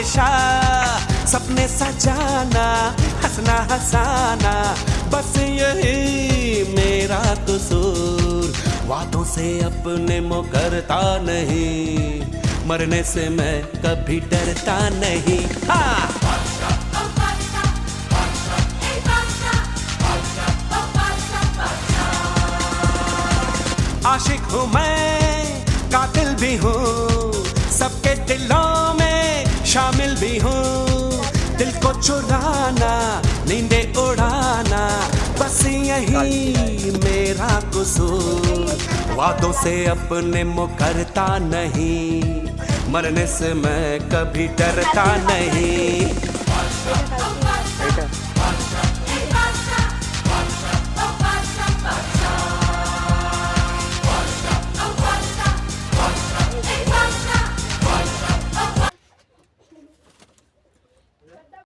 बादशाह, सपने सजाना, हंसना हंसाना, बस यही मेरा कसूर। वादों से अपने मुकरता नहीं, मरने से मैं कभी डरता नहीं। हाँ आशिक हूँ मैं, कातिल भी हूँ, सबके दिलों में शामिल भी हूँ। दिल को चुराना, नींदें उड़ाना, बस यही मेरा कसूर। वादों से अपने मुकरता नहीं, मरने से मैं कभी डरता नहीं।